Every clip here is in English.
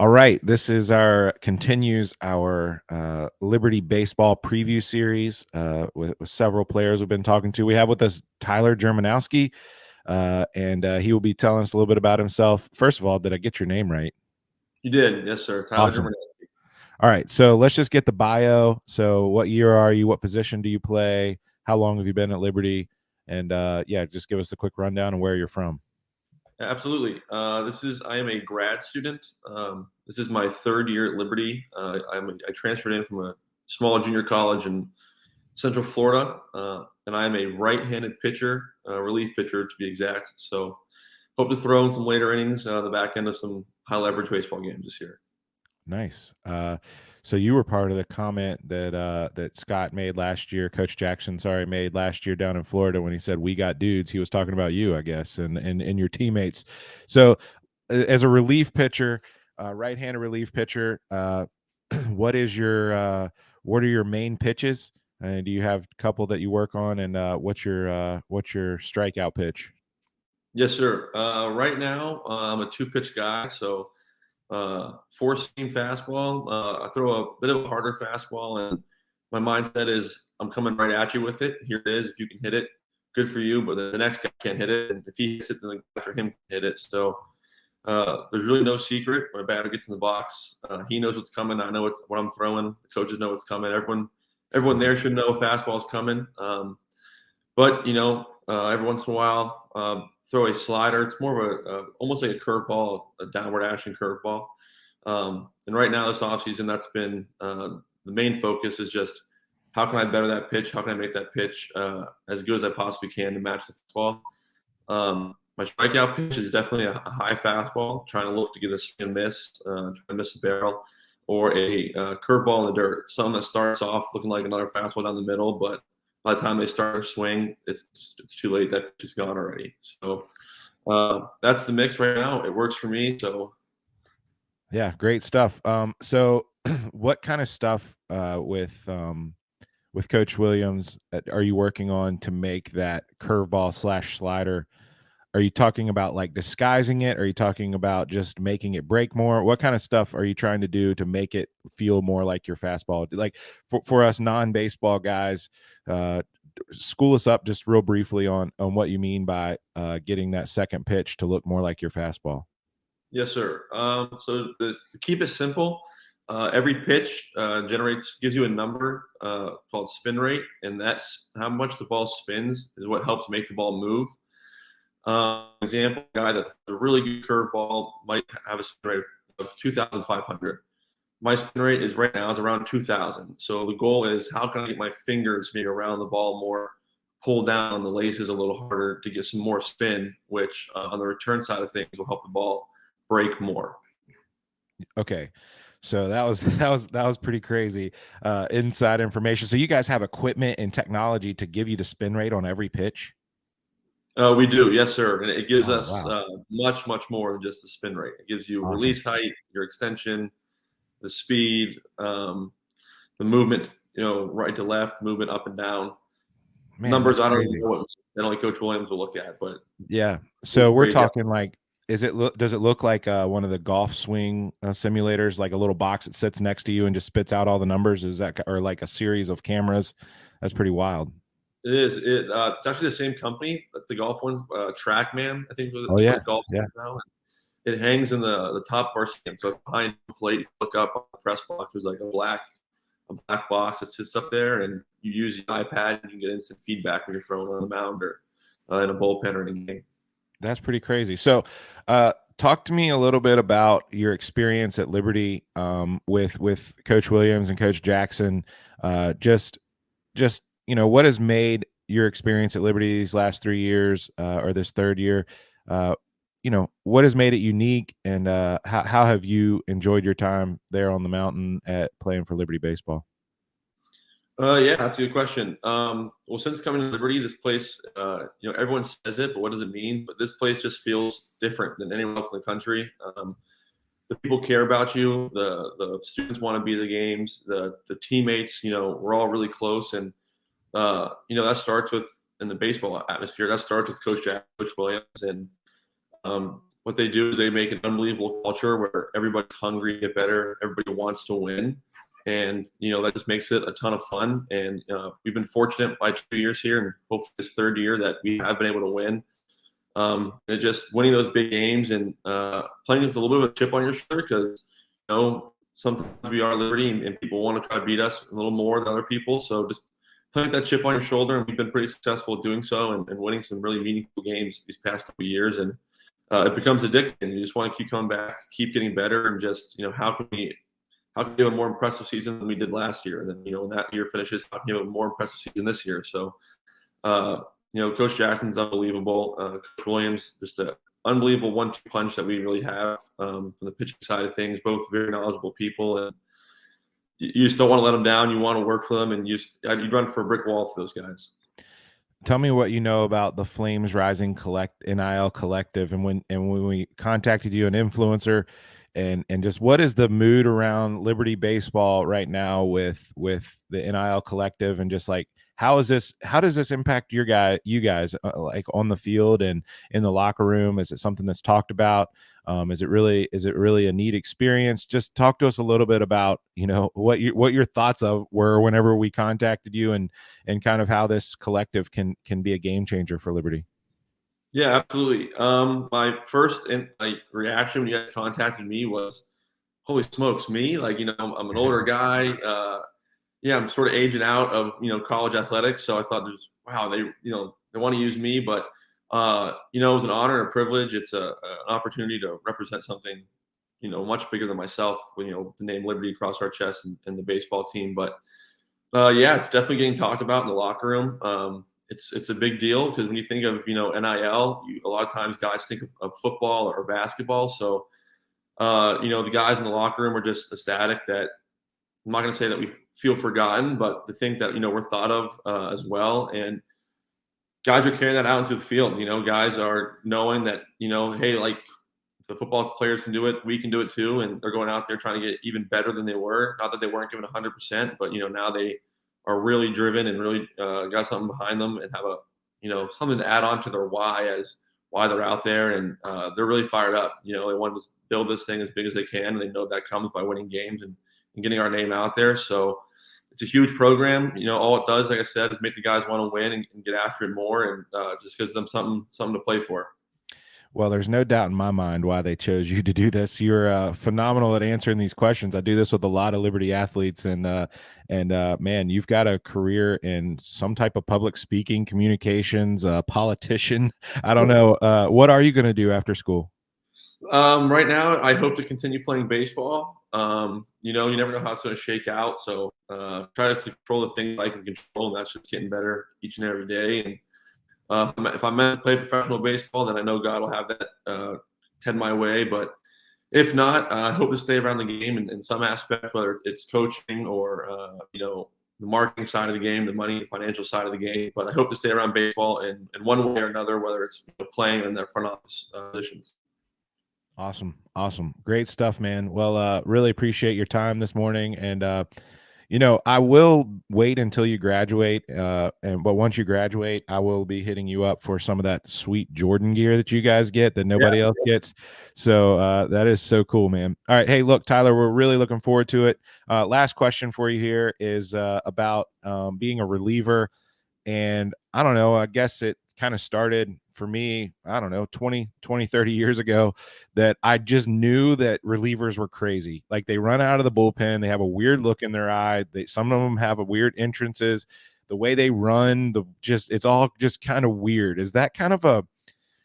All right, this is our continues our Liberty baseball preview series with several players we've been talking to. We have with us Tyler Germanowski, and he will be telling us a little bit about himself. First of all, did I get your name right? You did, yes, sir. Tyler Awesome. Germanowski. All right, so let's just get the bio. So, what year are you? What position do you play? How long have you been at Liberty? And yeah, just give us a quick rundown of where you're from. Absolutely. I am a grad student. This is my third year at Liberty. I transferred in from a small junior college in Central Florida, and I am a right-handed pitcher, relief pitcher to be exact. So, hope to throw in some later innings on the back end of some high-leverage baseball games this year. Nice. So you were part of the comment that Scott made last year, Coach Jackson, sorry, made last year down in Florida when he said we got dudes. He was talking about you, I guess, and your teammates. So as a relief pitcher, right-handed relief pitcher, what is your what are your main pitches? And do you have a couple that you work on? And what's your strikeout pitch? Yes, sir. Right now, I'm a two-pitch guy, so four-seam fastball. I throw a bit of a harder fastball, and my mindset is I'm coming right at you with it. Here it is. If you can hit it, good for you. But the next guy can't hit it, and if he hits it, then the guy after him can hit it. So there's really no secret. When a batter gets in the box, he knows what's coming. I know what I'm throwing. The coaches know what's coming. Everyone there should know a fastball's coming. But every once in a while, throw a slider. It's more of almost like a curveball, a downward action curveball. And right now, this offseason, that's been the main focus is just how can I better that pitch? How can I make that pitch as good as I possibly can to match the fastball? My strikeout pitch is definitely a high fastball, trying to look to get a swing and miss, trying to miss a barrel, or a curveball in the dirt. Something that starts off looking like another fastball down the middle, but by the time they start to swing, it's too late. That pitch is gone already. So that's the mix right now. It works for me. So yeah, great stuff. So what kind of stuff with Coach Williams are you working on to make that curveball slash slider? Are you talking about like disguising it? Are you talking about just making it break more? What kind of stuff are you trying to do to make it feel more like your fastball? Like for us non-baseball guys, school us up just real briefly on what you mean by getting that second pitch to look more like your fastball. yes, sir. To keep it simple, every pitch gives you a number called spin rate, and that's how much the ball spins is what helps make the ball move. Example, a guy that's a really good curveball might have a spin rate of 2,500. My spin rate is right now is around 2,000. So the goal is how can I get my fingers being around the ball more, pull down on the laces a little harder to get some more spin, which on the return side of things will help the ball break more. Okay. So that was pretty crazy inside information. So you guys have equipment and technology to give you the spin rate on every pitch? We do, yes, sir. And it gives Oh, us wow. much more than just the spin rate. It gives you Awesome. release height, your extension, the speed, the movement, right to left, movement up and down. Man, Numbers that's I don't even crazy. know what only Coach Williams will look at, but Yeah. it's So we're crazy. talking like, does it look like one of the golf swing simulators, like a little box that sits next to you and just spits out all the numbers? Is that, or like a series of cameras? That's pretty wild. It is. It's actually the same company that the golf ones, TrackMan, I think Oh is yeah. what golf Yeah. is now. It hangs in the top of our stand. So behind the plate, you look up on the press box. There's like a black box that sits up there, and you use your iPad and you can get instant feedback when you're throwing on the mound or in a bullpen or in a game. That's pretty crazy. So, talk to me a little bit about your experience at Liberty with Coach Williams and Coach Jackson. Just what has made your experience at Liberty these last 3 years or this third year? What has made it unique, and how have you enjoyed your time there on the mountain at playing for Liberty baseball? Yeah, that's a good question. Well, since coming to Liberty, this place, everyone says it, but what does it mean? But this place just feels different than anywhere else in the country. The people care about you. The students want to be at the games. The teammates, we're all really close, and that starts with in the baseball atmosphere. That starts with Coach Jack, Coach Williams, and what they do is they make an unbelievable culture where everybody's hungry to get better, everybody wants to win, and that just makes it a ton of fun. And we've been fortunate by 2 years here, and hopefully this third year that we have been able to win. And just winning those big games and playing with a little bit of a chip on your shoulder because sometimes we are Liberty and people want to try to beat us a little more than other people. So just putting that chip on your shoulder, and we've been pretty successful at doing so and winning some really meaningful games these past couple of years. And it becomes addicting. You just want to keep coming back, keep getting better, and just how can we have a more impressive season than we did last year? And then when that year finishes, how can we have a more impressive season this year? So Coach Jackson's unbelievable. Coach Williams, just an unbelievable 1-2 punch that we really have from the pitching side of things. Both very knowledgeable people, and you just don't want to let them down. You want to work for them, and you run for a brick wall for those guys. Tell me what you know about the Flames Rising NIL Collective, and when we contacted you, an influencer, and just what is the mood around Liberty baseball right now with the NIL Collective, and just like how does this impact you guys like on the field and in the locker room? Is it something that's talked about? Is it really a neat experience? Just talk to us a little bit about what your thoughts were whenever we contacted you, and kind of how this collective can be a game changer for Liberty. Yeah, absolutely. My first reaction when you guys contacted me was, "Holy smokes, me!" I'm an older guy. Yeah, I'm sort of aging out of college athletics, so I thought wow, they want to use me, but it was an honor and a privilege. It's an opportunity to represent something much bigger than myself. The name Liberty across our chest and the baseball team, but yeah, it's definitely getting talked about in the locker room. It's a big deal because when you think of NIL, a lot of times guys think of football or basketball. So the guys in the locker room are just ecstatic that I'm not going to say that we feel forgotten, but to think that we're thought of as well, and guys are carrying that out into the field. Guys are knowing that hey, like if the football players can do it, we can do it too, and they're going out there trying to get even better than they were. Not that they weren't given 100%, but now they are really driven and really got something behind them and have a something to add on to their why they're out there, and they're really fired up. They want to build this thing as big as they can, and they know that comes by winning games and getting our name out there. So it's a huge program. All it does, like I said, is make the guys want to win and get after it more, and just gives them something to play for. Well, there's no doubt in my mind why they chose you to do this. You're phenomenal at answering these questions. I do this with a lot of Liberty athletes, and man, you've got a career in some type of public speaking, communications, politician. I don't know. What are you going to do after school? Right now, I hope to continue playing baseball. You never know how it's going to shake out. So try to control the things I can control, and that's just getting better each and every day. And if I'm meant to play professional baseball, then I know God will have that head my way. But if not, I hope to stay around the game in some aspect, whether it's coaching or the marketing side of the game, the money, financial side of the game. But I hope to stay around baseball in one way or another, whether it's playing in their front office positions. Awesome. Great stuff, man. Well, really appreciate your time this morning. And, I will wait until you graduate. But once you graduate, I will be hitting you up for some of that sweet Jordan gear that you guys get that nobody else gets. So, that is so cool, man. All right. Hey, look, Tyler, we're really looking forward to it. Last question for you here is, about, being a reliever. And I don't know, I guess it kind of started for me, I don't know, 30 years ago, that I just knew that relievers were crazy. Like they run out of the bullpen, they have a weird look in their eye. Some of them have a weird entrances. The way they run, it's all just kind of weird. Is that kind of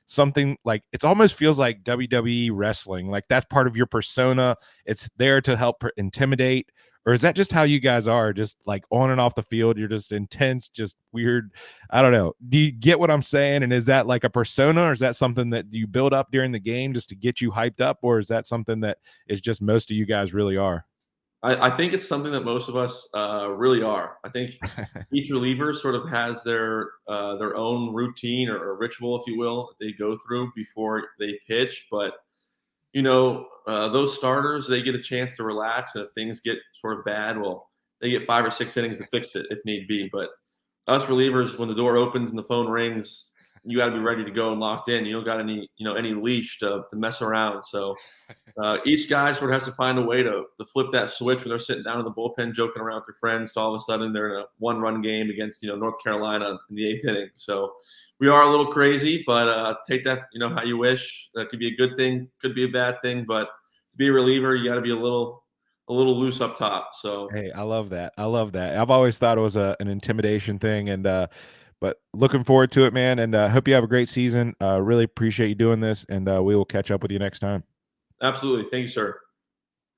something like it almost feels like WWE wrestling? Like that's part of your persona. It's there to help intimidate. Or is that just how you guys are, just like on and off the field? You're just intense, just weird. I don't know. Do you get what I'm saying? And is that like a persona, or is that something that you build up during the game just to get you hyped up? Or is that something that is just most of you guys really are? I think it's something that most of us really are. I think each reliever sort of has their own routine or ritual, if you will, that they go through before they pitch. But those starters, they get a chance to relax, and if things get sort of bad, well, they get 5 or 6 innings to fix it if need be. But us relievers, when the door opens and the phone rings, you got to be ready to go and locked in. You don't got any, any leash to mess around. So each guy sort of has to find a way to flip that switch when they're sitting down in the bullpen joking around with their friends to all of a sudden they're in a one-run game against North Carolina in the eighth inning. So we are a little crazy, but take that how you wish. That could be a good thing, could be a bad thing, but to be a reliever, you got to be a little loose up top. So Hey, I love that. I love that. I've always thought it was an intimidation thing, and but looking forward to it, man. And hope you have a great season. Really appreciate you doing this, and we will catch up with you next time. absolutely, thank you, sir.